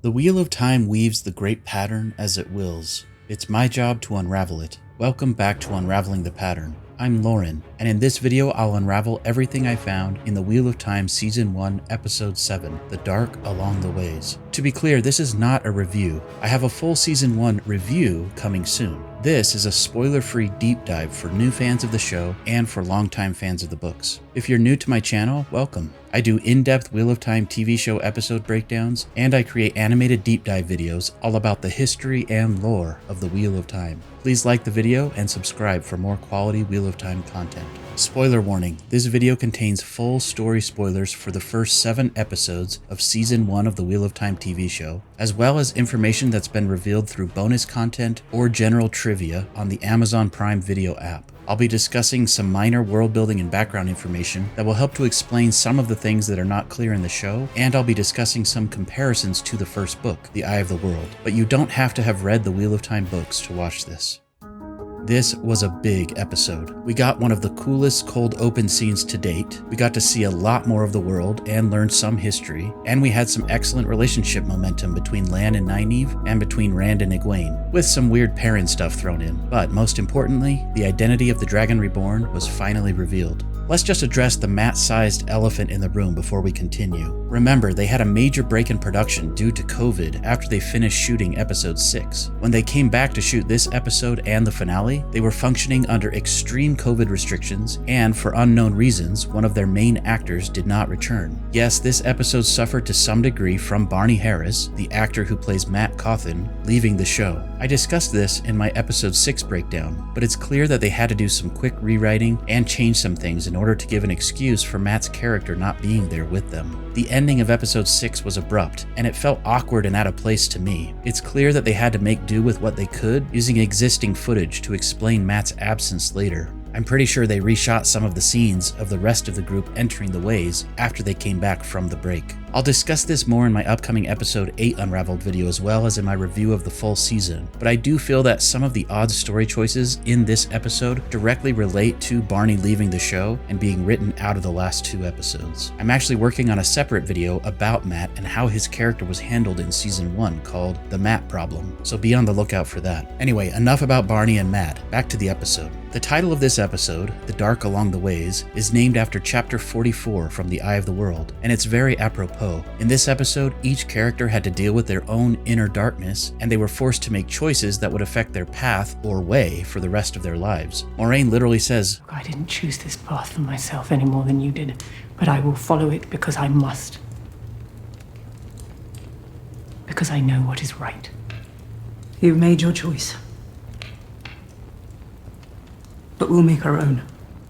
The wheel of time weaves the great pattern as it wills. It's my job to unravel it. Welcome back to Unraveling the Pattern. I'm Lauren, and in this video I'll unravel everything I found in the Wheel of Time Season 1, Episode 7, The Dark Along the Ways. To be clear, this is not a review. I have a full Season 1 review coming soon. This is a spoiler-free deep dive for new fans of the show and for longtime fans of the books. If you're new to my channel, welcome. I do in-depth Wheel of Time TV show episode breakdowns, and I create animated deep dive videos all about the history and lore of the Wheel of Time. Please like the video and subscribe for more quality Wheel of Time content. Spoiler warning, this video contains full story spoilers for the first 7 episodes of Season 1 of the Wheel of Time TV show, as well as information that's been revealed through bonus content or general trivia on the Amazon Prime Video app. I'll be discussing some minor world building and background information that will help to explain some of the things that are not clear in the show, and I'll be discussing some comparisons to the first book, The Eye of the World. But you don't have to have read the Wheel of Time books to watch this. This was a big episode. We got one of the coolest cold open scenes to date, we got to see a lot more of the world and learn some history, and we had some excellent relationship momentum between Lan and Nynaeve and between Rand and Egwene, with some weird parent stuff thrown in. But most importantly, the identity of the Dragon Reborn was finally revealed. Let's just address the mat-sized elephant in the room before we continue. Remember, they had a major break in production due to COVID after they finished shooting episode 6. When they came back to shoot this episode and the finale, they were functioning under extreme COVID restrictions, and for unknown reasons, one of their main actors did not return. Yes, this episode suffered to some degree from Barney Harris, the actor who plays Matt Cawthon, leaving the show. I discussed this in my episode 6 breakdown, but it's clear that they had to do some quick rewriting and change some things in order to give an excuse for Matt's character not being there with them. The ending of episode 6 was abrupt, and it felt awkward and out of place to me. It's clear that they had to make do with what they could, using existing footage to explain Matt's absence later. I'm pretty sure they reshot some of the scenes of the rest of the group entering the ways after they came back from the break. I'll discuss this more in my upcoming episode 8 Unraveled video as well as in my review of the full season, but I do feel that some of the odd story choices in this episode directly relate to Barney leaving the show and being written out of the last 2 episodes. I'm actually working on a separate video about Matt and how his character was handled in season 1 called The Matt Problem, so be on the lookout for that. Anyway, enough about Barney and Matt, back to the episode. The title of this episode, The Dark Along the Ways, is named after chapter 44 from The Eye of the World, and it's very apropos. In this episode, each character had to deal with their own inner darkness, and they were forced to make choices that would affect their path or way for the rest of their lives. Moiraine literally says, I didn't choose this path for myself any more than you did, but I will follow it because I must. Because I know what is right. You've made your choice. But we'll make our own.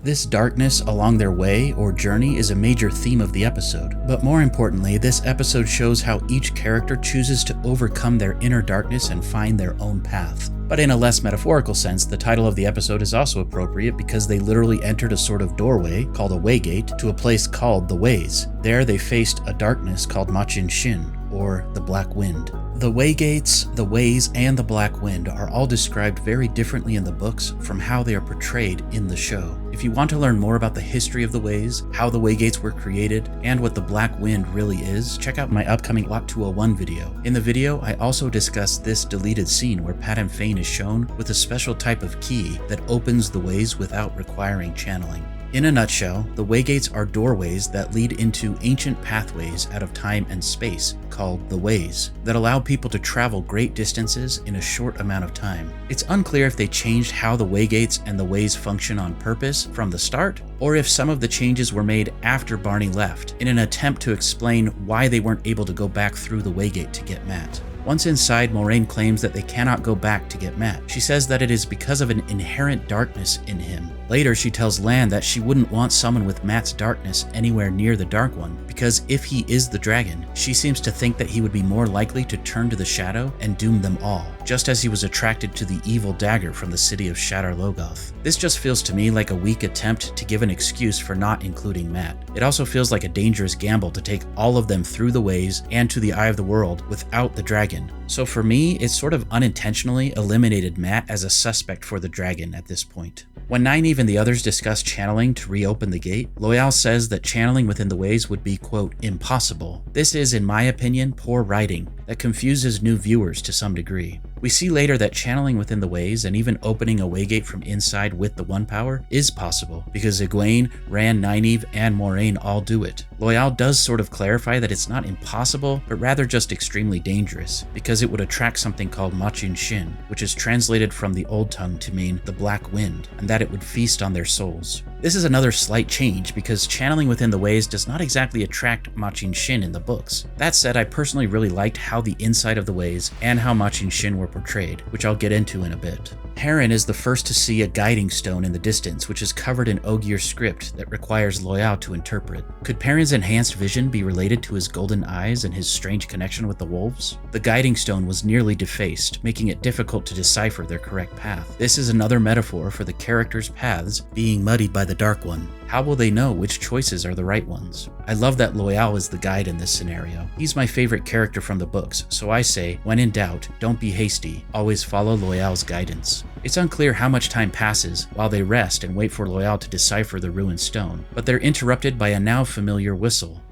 This darkness along their way or journey is a major theme of the episode, but more importantly, this episode shows how each character chooses to overcome their inner darkness and find their own path. But in a less metaphorical sense, the title of the episode is also appropriate because they literally entered a sort of doorway called a waygate to a place called the Ways. There they faced a darkness called Machin Shin, or the Black Wind. The Waygates, the Ways, and the Black Wind are all described very differently in the books from how they are portrayed in the show. If you want to learn more about the history of the Ways, how the Waygates were created, and what the Black Wind really is, check out my upcoming Lot 201 video. In the video, I also discuss this deleted scene where Padan Fain is shown with a special type of key that opens the Ways without requiring channeling. In a nutshell, the Waygates are doorways that lead into ancient pathways out of time and space, called the Ways, that allow people to travel great distances in a short amount of time. It's unclear if they changed how the Waygates and the Ways function on purpose from the start, or if some of the changes were made after Barney left, in an attempt to explain why they weren't able to go back through the Waygate to get Matt. Once inside, Moiraine claims that they cannot go back to get Matt. She says that it is because of an inherent darkness in him. Later, she tells Lan that she wouldn't want someone with Matt's darkness anywhere near the Dark One, because if he is the dragon, she seems to think that he would be more likely to turn to the shadow and doom them all, just as he was attracted to the evil dagger from the city of Shadar Logoth. This just feels to me like a weak attempt to give an excuse for not including Matt. It also feels like a dangerous gamble to take all of them through the Ways and to the Eye of the World without the dragon. So for me, it sort of unintentionally eliminated Matt as a suspect for the dragon at this point. When Nynaeve and the others discuss channeling to reopen the gate, Loial says that channeling within the Ways would be, quote, impossible. This is, in my opinion, poor writing. that confuses new viewers to some degree. We see later that channeling within the ways and even opening a waygate from inside with the One Power is possible, because Egwene, Rand, Nynaeve, and Moiraine all do it. Loial does sort of clarify that it's not impossible, but rather just extremely dangerous, because it would attract something called Machin Shin, which is translated from the Old Tongue to mean the Black Wind, and that it would feast on their souls. This is another slight change, because channeling within the ways does not exactly attract Machin Shin in the books. That said, I personally really liked how the inside of the ways and how Machin Shin were portrayed, which I'll get into in a bit. Perrin is the first to see a guiding stone in the distance, which is covered in Ogier script that requires Loial to interpret. Could Perrin's enhanced vision be related to his golden eyes and his strange connection with the wolves? The guiding stone was nearly defaced, making it difficult to decipher their correct path. This is another metaphor for the characters' paths being muddied by the Dark One. How will they know which choices are the right ones? I love that Loial is the guide in this scenario. He's my favorite character from the books, so I say, when in doubt, don't be hasty, always follow Loial's guidance. It's unclear how much time passes while they rest and wait for Loial to decipher the ruined stone, but they're interrupted by a now familiar whistle.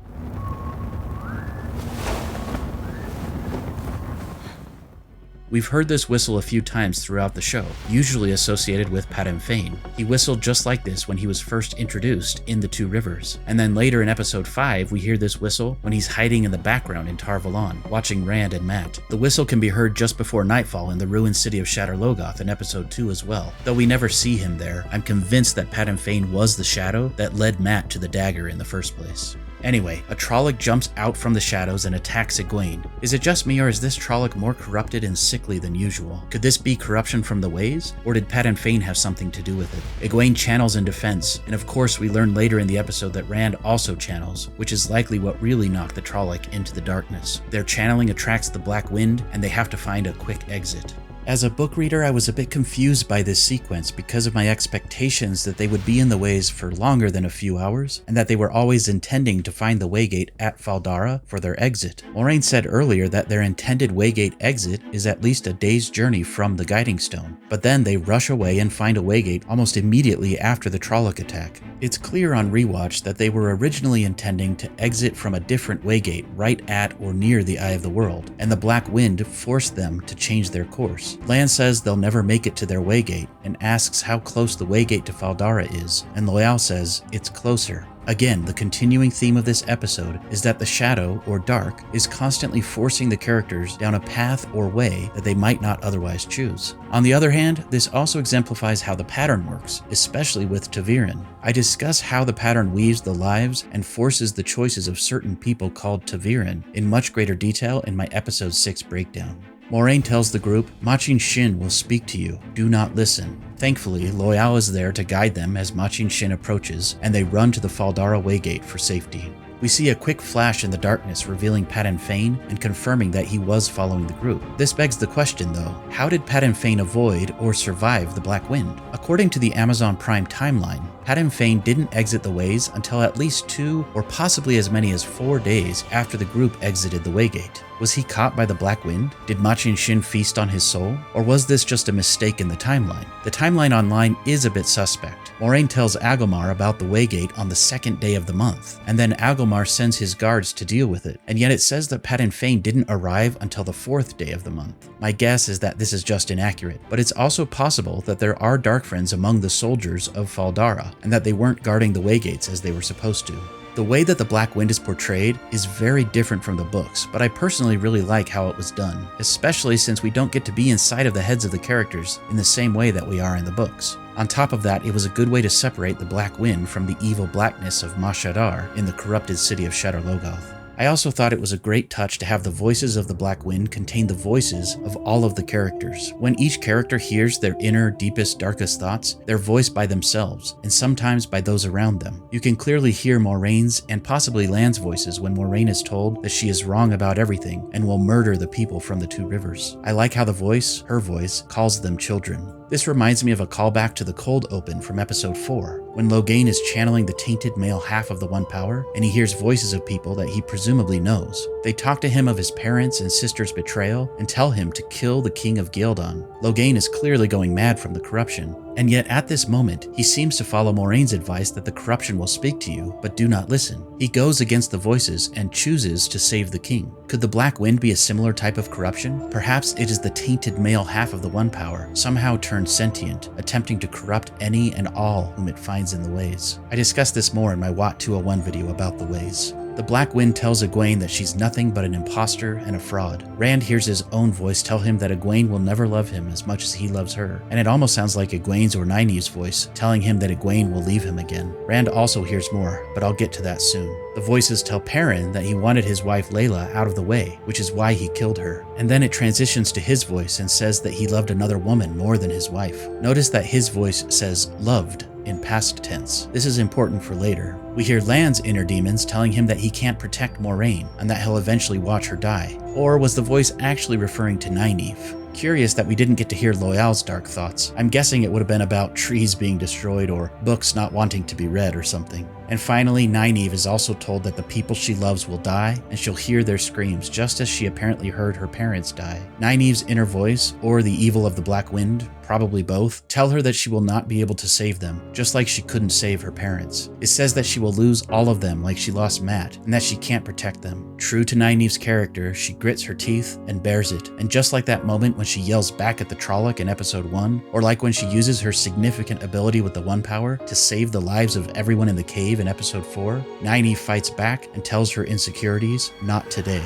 We've heard this whistle a few times throughout the show, usually associated with Padan Fain. He whistled just like this when he was first introduced in the Two Rivers, and then later in episode 5 we hear this whistle when he's hiding in the background in Tar Valon, watching Rand and Mat. The whistle can be heard just before nightfall in the ruined city of Shadar Logoth in episode 2 as well. Though we never see him there, I'm convinced that Padan Fain was the shadow that led Mat to the dagger in the first place. Anyway, a Trolloc jumps out from the shadows and attacks Egwene. Is it just me, or is this Trolloc more corrupted and sickly than usual? Could this be corruption from the ways? Or did Padan Fain have something to do with it? Egwene channels in defense, and of course we learn later in the episode that Rand also channels, which is likely what really knocked the Trolloc into the darkness. Their channeling attracts the Black Wind, and they have to find a quick exit. As a book reader, I was a bit confused by this sequence because of my expectations that they would be in the ways for longer than a few hours, and that they were always intending to find the waygate at Fal Dara for their exit. Moiraine said earlier that their intended waygate exit is at least a day's journey from the guiding stone, but then they rush away and find a waygate almost immediately after the Trolloc attack. It's clear on rewatch that they were originally intending to exit from a different waygate right at or near the Eye of the World, and the Black Wind forced them to change their course. Lan says they'll never make it to their waygate and asks how close the waygate to Fal Dara is, and Loial says it's closer. Again, the continuing theme of this episode is that the shadow, or dark, is constantly forcing the characters down a path or way that they might not otherwise choose. On the other hand, this also exemplifies how the pattern works, especially with ta'veren. I discuss how the pattern weaves the lives and forces the choices of certain people called ta'veren in much greater detail in my episode 6 breakdown. Moiraine tells the group, Machin Shin will speak to you, do not listen. Thankfully, Loial is there to guide them as Machin Shin approaches, and they run to the Fal Dara waygate for safety. We see a quick flash in the darkness revealing Padan Fain and confirming that he was following the group. This begs the question though, how did Padan Fain avoid or survive the Black Wind? According to the Amazon Prime timeline, Padan Fain didn't exit the ways until at least 2 or possibly as many as 4 days after the group exited the waygate. Was he caught by the Black Wind? Did Machin Shin feast on his soul? Or was this just a mistake in the timeline? The timeline online is a bit suspect. Moiraine tells Agomar about the waygate on the 2nd day of the month, and then Agomar sends his guards to deal with it, and yet it says that Padan Fain didn't arrive until the 4th day of the month. My guess is that this is just inaccurate, but it's also possible that there are Dark Friends among the soldiers of Fal Dara, and that they weren't guarding the waygates as they were supposed to. The way that the Black Wind is portrayed is very different from the books, but I personally really like how it was done, especially since we don't get to be inside of the heads of the characters in the same way that we are in the books. On top of that, it was a good way to separate the Black Wind from the evil blackness of Mashadar in the corrupted city of Shadar Logoth. I also thought it was a great touch to have the voices of the Black Wind contain the voices of all of the characters. When each character hears their inner, deepest, darkest thoughts, they're voiced by themselves, and sometimes by those around them. You can clearly hear Moraine's and possibly Lan's voices when Moiraine is told that she is wrong about everything and will murder the people from the Two Rivers. I like how the voice, her voice, calls them children. This reminds me of a callback to the cold open from episode 4, when Logain is channeling the tainted male half of the One Power, and he hears voices of people that he presumably knows. They talk to him of his parents' and sister's betrayal, and tell him to kill the king of Ghealdan. Logain is clearly going mad from the corruption, And yet at this moment, he seems to follow Moiraine's advice that the corruption will speak to you, but do not listen. He goes against the voices and chooses to save the king. Could the Black Wind be a similar type of corruption? Perhaps it is the tainted male half of the One Power, somehow turned sentient, attempting to corrupt any and all whom it finds in the ways. I discussed this more in my Watt 201 video about the ways. The Black Wind tells Egwene that she's nothing but an imposter and a fraud. Rand hears his own voice tell him that Egwene will never love him as much as he loves her, and it almost sounds like Egwene's or Nynaeve's voice telling him that Egwene will leave him again. Rand also hears more, but I'll get to that soon. The voices tell Perrin that he wanted his wife Layla out of the way, which is why he killed her. And then it transitions to his voice and says that he loved another woman more than his wife. Notice that his voice says loved in past tense. This is important for later. We hear Lan's inner demons telling him that he can't protect Moiraine and that he'll eventually watch her die. Or was the voice actually referring to Nynaeve? Curious that we didn't get to hear Loyal's dark thoughts. I'm guessing it would have been about trees being destroyed or books not wanting to be read or something. And finally, Nynaeve is also told that the people she loves will die, and she'll hear their screams, just as she apparently heard her parents die. Nynaeve's inner voice, or the evil of the Black Wind, probably both, tell her that she will not be able to save them, just like she couldn't save her parents. It says that she will lose all of them like she lost Matt, and that she can't protect them. True to Nynaeve's character, she grits her teeth and bears it, and just like that moment when she yells back at the Trolloc in episode 1, or like when she uses her significant ability with the One Power to save the lives of everyone in the cave in episode 4, Nynaeve fights back and tells her insecurities, "Not today."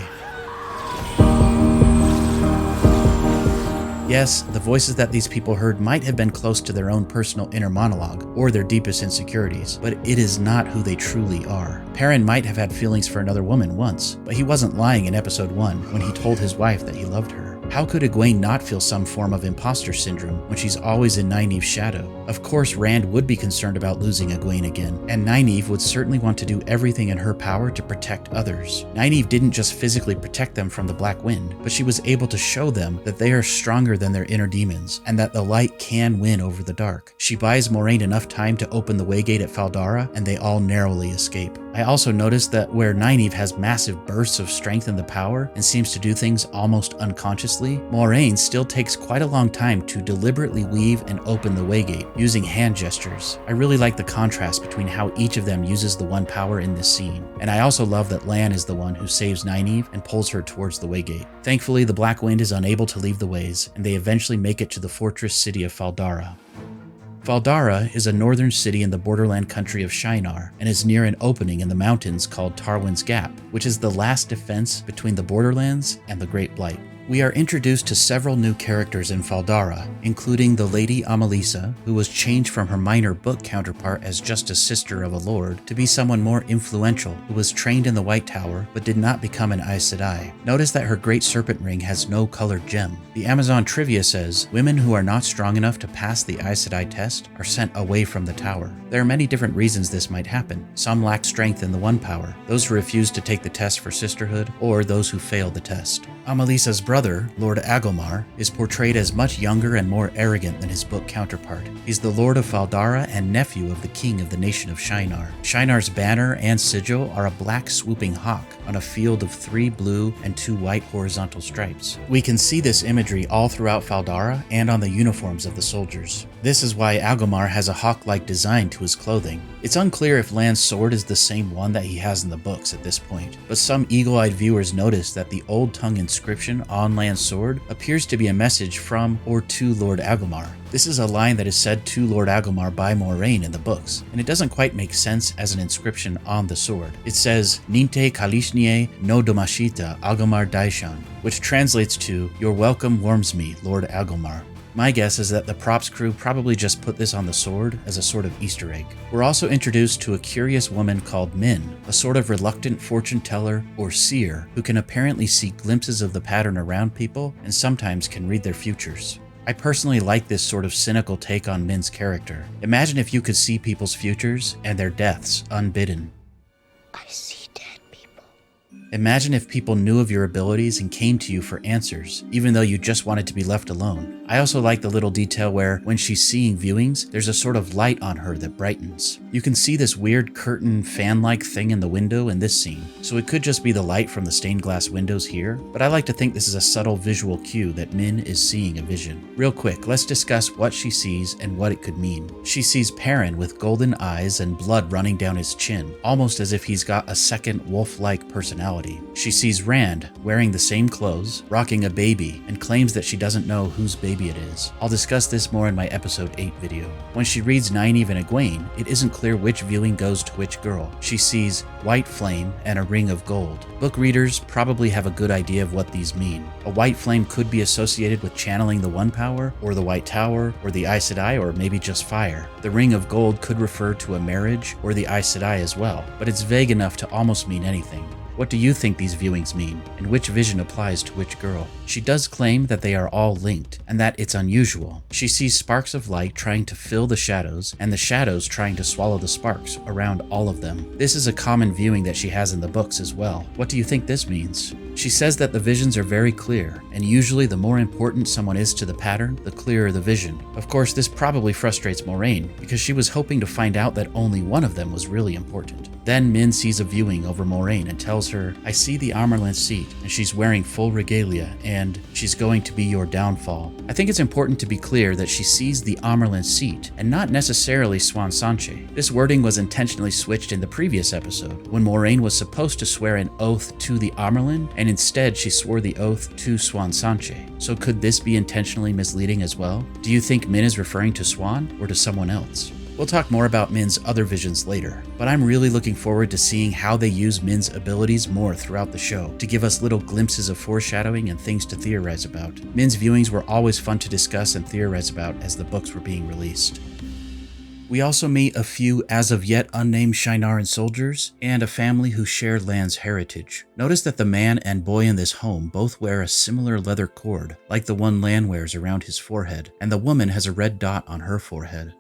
Yes, the voices that these people heard might have been close to their own personal inner monologue, or their deepest insecurities, but it is not who they truly are. Perrin might have had feelings for another woman once, but he wasn't lying in episode 1 when he told his wife that he loved her. How could Egwene not feel some form of imposter syndrome when she's always in Nynaeve's shadow? Of course, Rand would be concerned about losing Egwene again, and Nynaeve would certainly want to do everything in her power to protect others. Nynaeve didn't just physically protect them from the Black Wind, but she was able to show them that they are stronger than their inner demons, and that the light can win over the dark. She buys Moiraine enough time to open the Waygate at Fal Dara, and they all narrowly escape. I also noticed that where Nynaeve has massive bursts of strength in the power and seems to do things almost unconsciously, Moiraine still takes quite a long time to deliberately weave and open the Waygate, using hand gestures. I really like the contrast between how each of them uses the One Power in this scene, and I also love that Lan is the one who saves Nynaeve and pulls her towards the Waygate. Thankfully, the Black Wind is unable to leave the ways, and they eventually make it to the fortress city of Fal Dara. Fal Dara is a northern city in the borderland country of Shinar, and is near an opening in the mountains called Tarwin's Gap, which is the last defense between the Borderlands and the Great Blight. We are introduced to several new characters in Fal Dara, including the Lady Amalisa, who was changed from her minor book counterpart as just a sister of a lord to be someone more influential, who was trained in the White Tower but did not become an Aes Sedai. Notice that her great serpent ring has no colored gem. The Amazon trivia says, women who are not strong enough to pass the Aes Sedai test are sent away from the tower. There are many different reasons this might happen. Some lack strength in the One Power, those who refuse to take the test for sisterhood, or those who fail the test. Amalisa's brother, Lord Agomar, is portrayed as much younger and more arrogant than his book counterpart. He's the Lord of Fal Dara and nephew of the king of the nation of Shinar. Shinar's banner and sigil are a black swooping hawk on a field of 3 blue and 2 white horizontal stripes. We can see this imagery all throughout Fal Dara and on the uniforms of the soldiers. This is why Agomar has a hawk-like design to his clothing. It's unclear if Lan's sword is the same one that he has in the books at this point, but some eagle-eyed viewers notice that the Old Tongue inscription on Lan's sword appears to be a message from or to Lord Agomar. This is a line that is said to Lord Agomar by Moiraine in the books, and it doesn't quite make sense as an inscription on the sword. It says, Ninte Kalishnie no Domashita Agomar Daishan, which translates to, Your welcome warms me, Lord Agomar. My guess is that the props crew probably just put this on the sword as a sort of Easter egg. We're also introduced to a curious woman called Min, a sort of reluctant fortune teller or seer who can apparently see glimpses of the pattern around people and sometimes can read their futures. I personally like this sort of cynical take on Min's character. Imagine if you could see people's futures and their deaths unbidden. I see dead people. Imagine if people knew of your abilities and came to you for answers, even though you just wanted to be left alone. I also like the little detail where, when she's seeing viewings, there's a sort of light on her that brightens. You can see this weird curtain fan-like thing in the window in this scene, so it could just be the light from the stained glass windows here, but I like to think this is a subtle visual cue that Min is seeing a vision. Real quick, let's discuss what she sees and what it could mean. She sees Padan with golden eyes and blood running down his chin, almost as if he's got a second wolf-like personality. She sees Rand wearing the same clothes, rocking a baby, and claims that she doesn't know whose baby it is. I'll discuss this more in my episode 8 video. When she reads Nynaeve and Egwene, it isn't clear which viewing goes to which girl. She sees white flame and a ring of gold. Book readers probably have a good idea of what these mean. A white flame could be associated with channeling the One Power, or the White Tower, or the Aes Sedai, or maybe just fire. The ring of gold could refer to a marriage, or the Aes Sedai as well, but it's vague enough to almost mean anything. What do you think these viewings mean, and which vision applies to which girl? She does claim that they are all linked, and that it's unusual. She sees sparks of light trying to fill the shadows, and the shadows trying to swallow the sparks around all of them. This is a common viewing that she has in the books as well. What do you think this means? She says that the visions are very clear, and usually the more important someone is to the pattern, the clearer the vision. Of course, this probably frustrates Moiraine, because she was hoping to find out that only one of them was really important. Then Min sees a viewing over Moiraine and tells her, "I see the Armorland seat, and she's wearing full regalia, and she's going to be your downfall." I think it's important to be clear that she sees the Armorland seat, and not necessarily Swan Sanche. This wording was intentionally switched in the previous episode, when Moiraine was supposed to swear an oath to the Armorland, and instead she swore the oath to Swan Sanche. So could this be intentionally misleading as well? Do you think Min is referring to Swan, or to someone else? We'll talk more about Min's other visions later, but I'm really looking forward to seeing how they use Min's abilities more throughout the show, to give us little glimpses of foreshadowing and things to theorize about. Min's viewings were always fun to discuss and theorize about as the books were being released. We also meet a few as of yet unnamed Shienaran soldiers, and a family who share Lan's heritage. Notice that the man and boy in this home both wear a similar leather cord, like the one Lan wears around his forehead, and the woman has a red dot on her forehead.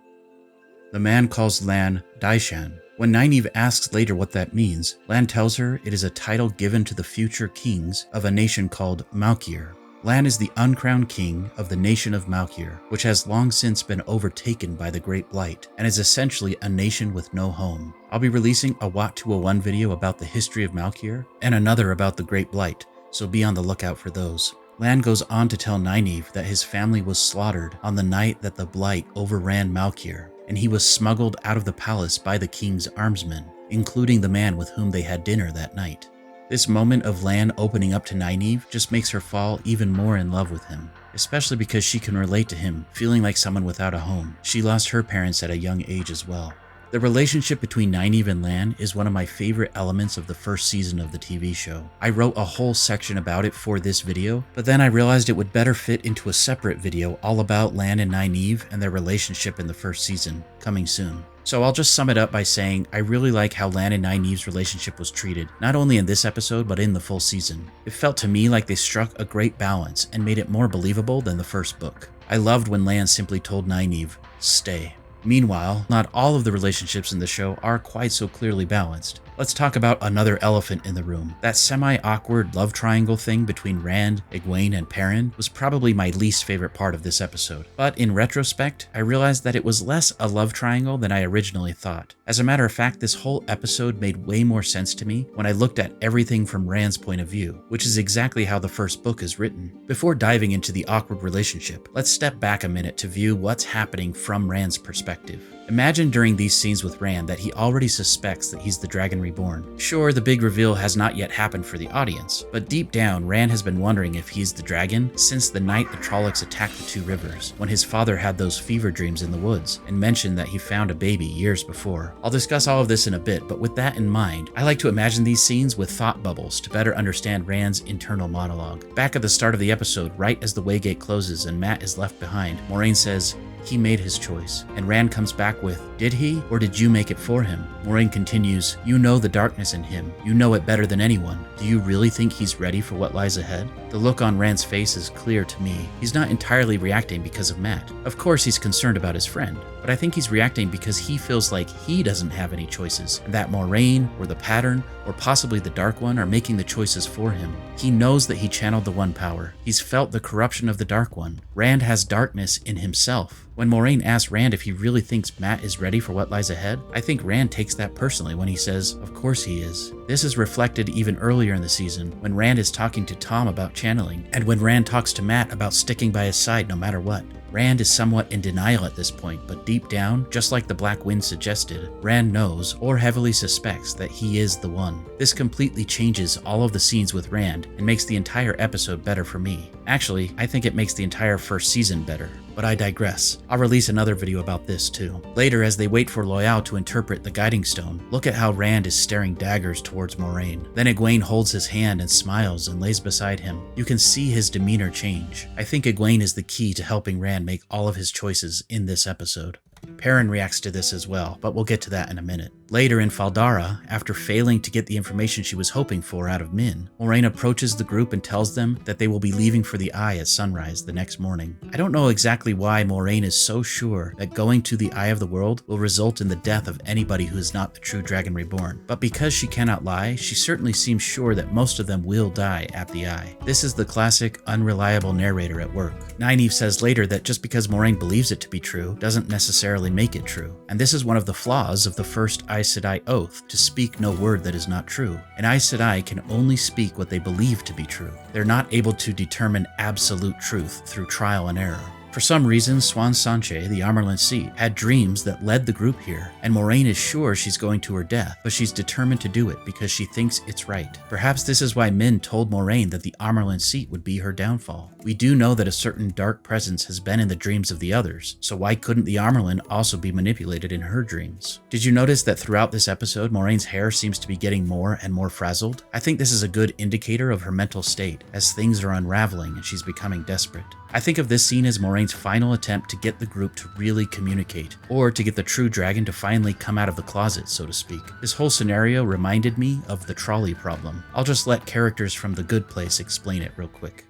The man calls Lan Daishan. When Nynaeve asks later what that means, Lan tells her it is a title given to the future kings of a nation called Malkier. Lan is the uncrowned king of the nation of Malkier, which has long since been overtaken by the Great Blight, and is essentially a nation with no home. I'll be releasing a Wat 201 video about the history of Malkier, and another about the Great Blight, so be on the lookout for those. Lan goes on to tell Nynaeve that his family was slaughtered on the night that the Blight overran Malkier, and he was smuggled out of the palace by the king's armsmen, including the man with whom they had dinner that night. This moment of Lan opening up to Nynaeve just makes her fall even more in love with him, especially because she can relate to him, feeling like someone without a home. She lost her parents at a young age as well. The relationship between Nynaeve and Lan is one of my favorite elements of the first season of the TV show. I wrote a whole section about it for this video, but then I realized it would better fit into a separate video all about Lan and Nynaeve and their relationship in the first season, coming soon. So I'll just sum it up by saying I really like how Lan and Nynaeve's relationship was treated, not only in this episode but in the full season. It felt to me like they struck a great balance and made it more believable than the first book. I loved when Lan simply told Nynaeve, "Stay." Meanwhile, not all of the relationships in the show are quite so clearly balanced. Let's talk about another elephant in the room. That semi-awkward love triangle thing between Rand, Egwene, and Padan was probably my least favorite part of this episode. But in retrospect, I realized that it was less a love triangle than I originally thought. As a matter of fact, this whole episode made way more sense to me when I looked at everything from Rand's point of view, which is exactly how the first book is written. Before diving into the awkward relationship, let's step back a minute to view what's happening from Rand's perspective. Imagine during these scenes with Rand that he already suspects that he's the Dragon Reborn. Sure, the big reveal has not yet happened for the audience, but deep down, Rand has been wondering if he's the dragon since the night the Trollocs attacked the Two Rivers, when his father had those fever dreams in the woods, and mentioned that he found a baby years before. I'll discuss all of this in a bit, but with that in mind, I like to imagine these scenes with thought bubbles to better understand Rand's internal monologue. Back at the start of the episode, right as the Waygate closes and Mat is left behind, Moiraine says, He made his choice. And Rand comes back with, did he, or did you make it for him? Moiraine continues, you know the darkness in him. You know it better than anyone. Do you really think he's ready for what lies ahead? The look on Rand's face is clear to me. He's not entirely reacting because of Mat. Of course he's concerned about his friend, but I think he's reacting because he feels like he doesn't have any choices, and that Moiraine, or the Pattern, or possibly the Dark One are making the choices for him. He knows that he channeled the One Power. He's felt the corruption of the Dark One. Rand has darkness in himself. When Moiraine asks Rand if he really thinks Mat is ready for what lies ahead, I think Rand takes that personally when he says, of course he is. This is reflected even earlier in the season, when Rand is talking to Tom about channeling, and when Rand talks to Mat about sticking by his side no matter what. Rand is somewhat in denial at this point, but deep down, just like the Black Wind suggested, Rand knows, or heavily suspects, that he is the one. This completely changes all of the scenes with Rand and makes the entire episode better for me. Actually, I think it makes the entire first season better. But I digress. I'll release another video about this too. Later, as they wait for Loial to interpret the Guiding Stone, look at how Rand is staring daggers towards Moiraine. Then Egwene holds his hand and smiles and lays beside him. You can see his demeanor change. I think Egwene is the key to helping Rand make all of his choices in this episode. Perrin reacts to this as well, but we'll get to that in a minute. Later in Fal Dara, after failing to get the information she was hoping for out of Min, Moiraine approaches the group and tells them that they will be leaving for the Eye at sunrise the next morning. I don't know exactly why Moiraine is so sure that going to the Eye of the World will result in the death of anybody who is not the true Dragon Reborn, but because she cannot lie, she certainly seems sure that most of them will die at the Eye. This is the classic unreliable narrator at work. Nynaeve says later that just because Moiraine believes it to be true doesn't necessarily make it true, and this is one of the flaws of the first Aes Sedai oath, to speak no word that is not true. An Aes Sedai can only speak what they believe to be true. They're not able to determine absolute truth through trial and error. For some reason, Swan Sanche, the Amarlin Seat, had dreams that led the group here, and Moiraine is sure she's going to her death, but she's determined to do it because she thinks it's right. Perhaps this is why Min told Moiraine that the Amarlin Seat would be her downfall. We do know that a certain dark presence has been in the dreams of the others, so why couldn't the Amarlin also be manipulated in her dreams? Did you notice that throughout this episode, Moraine's hair seems to be getting more and more frazzled? I think this is a good indicator of her mental state, as things are unraveling and she's becoming desperate. I think of this scene as Moraine's final attempt to get the group to really communicate, or to get the true dragon to finally come out of the closet, so to speak. This whole scenario reminded me of the Trolley Problem. I'll just let characters from The Good Place explain it real quick.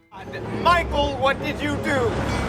Michael, what did you do?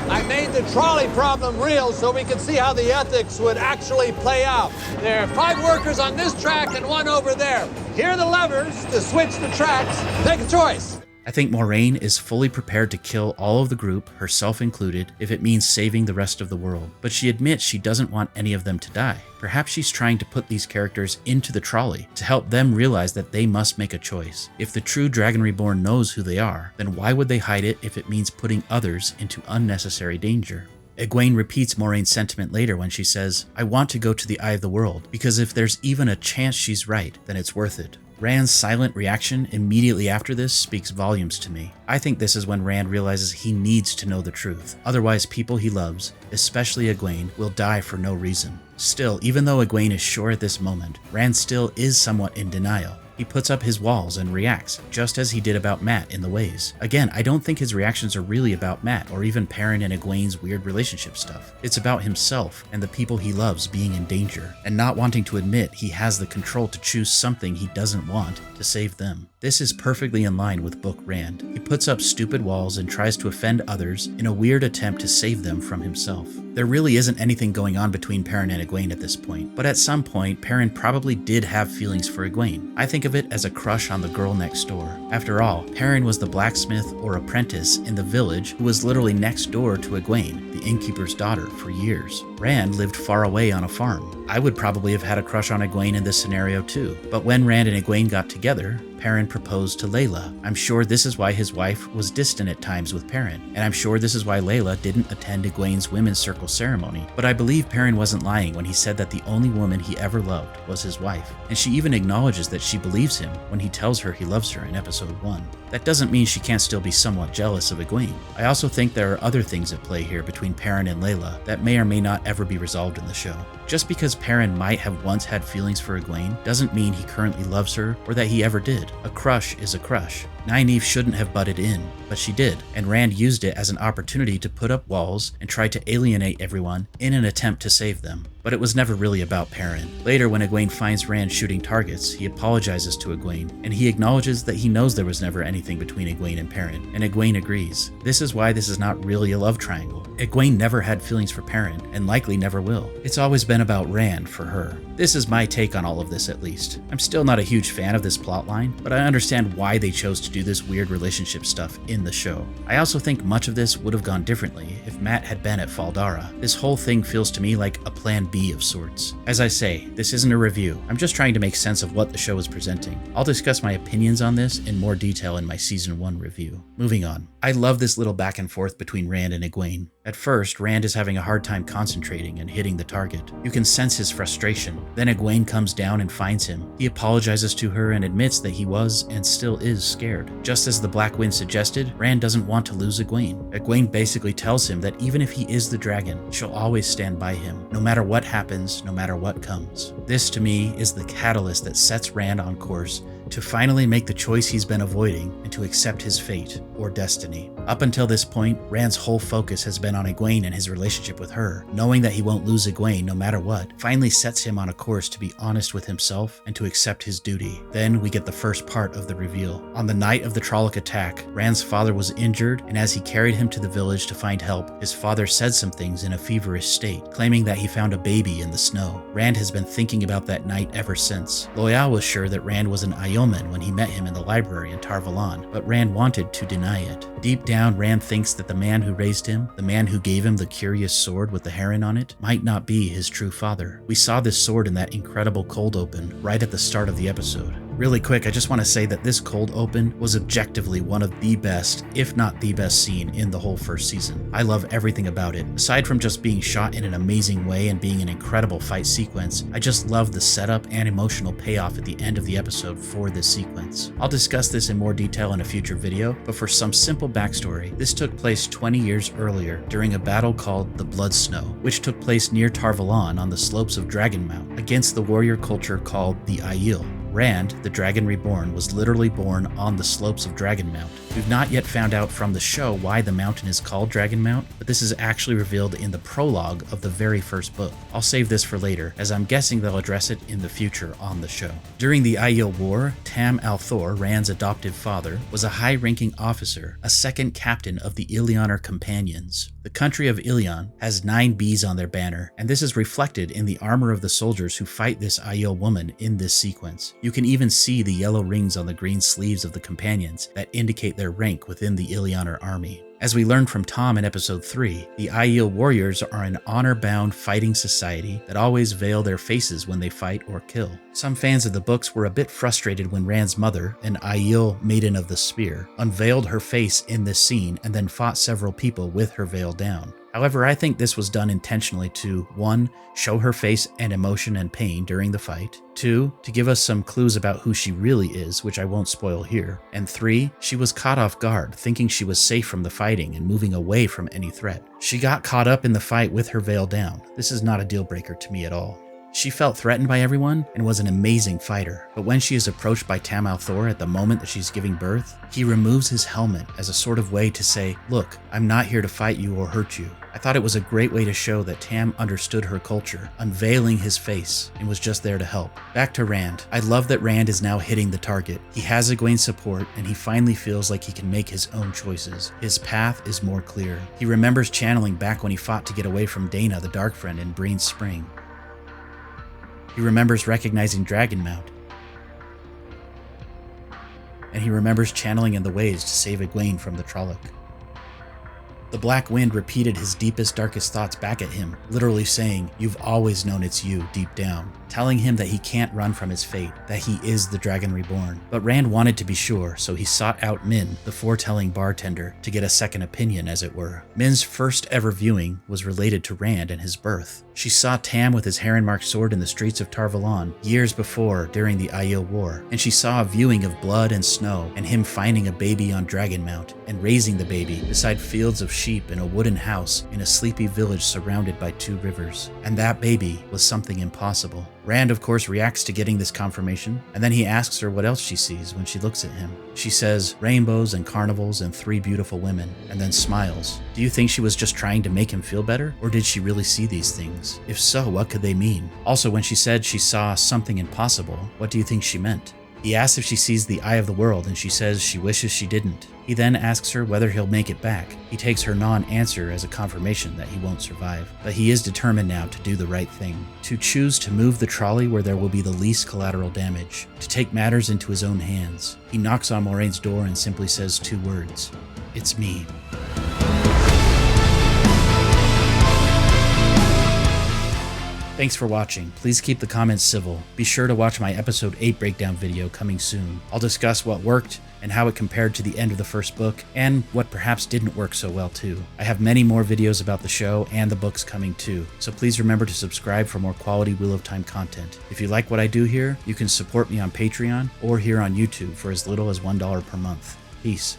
I made the trolley problem real so we could see how the ethics would actually play out. There are 5 workers on this track and 1 over there. Here are the levers to switch the tracks. Take a choice. I think Moiraine is fully prepared to kill all of the group, herself included, if it means saving the rest of the world. But she admits she doesn't want any of them to die. Perhaps she's trying to put these characters into the trolley to help them realize that they must make a choice. If the true Dragon Reborn knows who they are, then why would they hide it if it means putting others into unnecessary danger? Egwene repeats Moraine's sentiment later when she says, I want to go to the Eye of the World, because if there's even a chance she's right, then it's worth it. Rand's silent reaction immediately after this speaks volumes to me. I think this is when Rand realizes he needs to know the truth. Otherwise, people he loves, especially Egwene, will die for no reason. Still, even though Egwene is sure at this moment, Rand still is somewhat in denial. He puts up his walls and reacts, just as he did about Mat in the Ways. Again, I don't think his reactions are really about Mat or even Perrin and Egwene's weird relationship stuff. It's about himself and the people he loves being in danger, and not wanting to admit he has the control to choose something he doesn't want to save them. This is perfectly in line with Book Rand. He puts up stupid walls and tries to offend others in a weird attempt to save them from himself. There really isn't anything going on between Perrin and Egwene at this point, but at some point, Perrin probably did have feelings for Egwene. I think of it as a crush on the girl next door. After all, Perrin was the blacksmith or apprentice in the village who was literally next door to Egwene, the innkeeper's daughter, for years. Rand lived far away on a farm. I would probably have had a crush on Egwene in this scenario too, but when Rand and Egwene got together, Perrin proposed to Layla. I'm sure this is why his wife was distant at times with Perrin, and I'm sure this is why Layla didn't attend Egwene's women's circle ceremony. But I believe Perrin wasn't lying when he said that the only woman he ever loved was his wife, and she even acknowledges that she believes him when he tells her he loves her in episode 1. That doesn't mean she can't still be somewhat jealous of Egwene. I also think there are other things at play here between Perrin and Layla that may or may not ever be resolved in the show. Just because Perrin might have once had feelings for Egwene doesn't mean he currently loves her or that he ever did. A crush is a crush. Nynaeve shouldn't have butted in, but she did, and Rand used it as an opportunity to put up walls and try to alienate everyone in an attempt to save them. But it was never really about Perrin. Later, when Egwene finds Rand shooting targets, he apologizes to Egwene, and he acknowledges that he knows there was never anything between Egwene and Perrin, and Egwene agrees. This is why this is not really a love triangle. Egwene never had feelings for Perrin, and likely never will. It's always been about Rand for her. This is my take on all of this, at least. I'm still not a huge fan of this plotline, but I understand why they chose to do this weird relationship stuff in the show. I also think much of this would have gone differently if Mat had been at Fal Dara. This whole thing feels to me like a plan B of sorts. As I say, this isn't a review. I'm just trying to make sense of what the show is presenting. I'll discuss my opinions on this in more detail in my Season 1 review. Moving on. I love this little back and forth between Rand and Egwene. At first, Rand is having a hard time concentrating and hitting the target. You can sense his frustration. Then Egwene comes down and finds him. He apologizes to her and admits that he was and still is scared. Just as the Black Wind suggested, Rand doesn't want to lose Egwene. Egwene basically tells him that even if he is the dragon, she'll always stand by him, no matter what happens, no matter what comes. This, to me, is the catalyst that sets Rand on course to finally make the choice he's been avoiding and to accept his fate or destiny. Up until this point, Rand's whole focus has been on Egwene and his relationship with her. Knowing that he won't lose Egwene no matter what finally sets him on a course to be honest with himself and to accept his duty. Then we get the first part of the reveal. On the night of the Trolloc attack, Rand's father was injured, and as he carried him to the village to find help, his father said some things in a feverish state, claiming that he found a baby in the snow. Rand has been thinking about that night ever since. Loial was sure that Rand was an Yeoman when he met him in the library in Tar Valon, but Rand wanted to deny it. Deep down, Rand thinks that the man who raised him, the man who gave him the curious sword with the heron on it, might not be his true father. We saw this sword in that incredible cold open right at the start of the episode. Really quick, I just want to say that this cold open was objectively one of the best, if not the best scene in the whole first season. I love everything about it. Aside from just being shot in an amazing way and being an incredible fight sequence, I just love the setup and emotional payoff at the end of the episode for this sequence. I'll discuss this in more detail in a future video, but for some simple backstory, this took place 20 years earlier during a battle called the Blood Snow, which took place near Tar Valon on the slopes of Dragonmount against the warrior culture called the Aiel. Rand, the Dragon Reborn, was literally born on the slopes of Dragonmount. We've not yet found out from the show why the mountain is called Dragonmount, but this is actually revealed in the prologue of the very first book. I'll save this for later, as I'm guessing they'll address it in the future on the show. During the Aiel War, Tam al'Thor, Rand's adoptive father, was a high-ranking officer, a second captain of the Illianer Companions. The country of Illian has 9 bees on their banner, and this is reflected in the armor of the soldiers who fight this Aiel woman in this sequence. You can even see the yellow rings on the green sleeves of the companions that indicate their rank within the Illianer army. As we learned from Tom in episode 3, the Aiel warriors are an honor-bound fighting society that always veil their faces when they fight or kill. Some fans of the books were a bit frustrated when Rand's mother, an Aiel maiden of the spear, unveiled her face in this scene and then fought several people with her veil down. However, I think this was done intentionally to 1. Show her face and emotion and pain during the fight, 2. To give us some clues about who she really is, which I won't spoil here, and 3. She was caught off guard, thinking she was safe from the fighting and moving away from any threat. She got caught up in the fight with her veil down. This is not a deal breaker to me at all. She felt threatened by everyone and was an amazing fighter, but when she is approached by Tam al'Thor at the moment that she's giving birth, he removes his helmet as a sort of way to say, "Look, I'm not here to fight you or hurt you." I thought it was a great way to show that Tam understood her culture, unveiling his face, and was just there to help. Back to Rand. I love that Rand is now hitting the target. He has Egwene's support, and he finally feels like he can make his own choices. His path is more clear. He remembers channeling back when he fought to get away from Dana, the Dark Friend, in Breen's Spring. He remembers recognizing Dragonmount. And he remembers channeling in the ways to save Egwene from the Trolloc. The Black Wind repeated his deepest, darkest thoughts back at him, literally saying, "You've always known it's you deep down," telling him that he can't run from his fate, that he is the Dragon Reborn. But Rand wanted to be sure, so he sought out Min, the foretelling bartender, to get a second opinion, as it were. Min's first ever viewing was related to Rand and his birth. She saw Tam with his heron-marked sword in the streets of Tar Valon years before during the Aiel War, and she saw a viewing of blood and snow and him finding a baby on Dragonmount and raising the baby beside fields of sheep in a wooden house in a sleepy village surrounded by 2 rivers. And that baby was something impossible. Rand, of course, reacts to getting this confirmation, and then he asks her what else she sees when she looks at him. She says rainbows and carnivals and 3 beautiful women, and then smiles. Do you think she was just trying to make him feel better, or did she really see these things? If so, what could they mean? Also, when she said she saw something impossible, what do you think she meant? He asks if she sees the eye of the world, and she says she wishes she didn't. He then asks her whether he'll make it back. He takes her non-answer as a confirmation that he won't survive. But he is determined now to do the right thing, to choose to move the trolley where there will be the least collateral damage, to take matters into his own hands. He knocks on Moiraine's door and simply says 2 words. It's me. Thanks for watching. Please keep the comments civil. Be sure to watch my episode 8 breakdown video coming soon. I'll discuss what worked and how it compared to the end of the first book, and what perhaps didn't work so well too. I have many more videos about the show and the books coming too, so please remember to subscribe for more quality Wheel of Time content. If you like what I do here, you can support me on Patreon or here on YouTube for as little as $1 per month. Peace.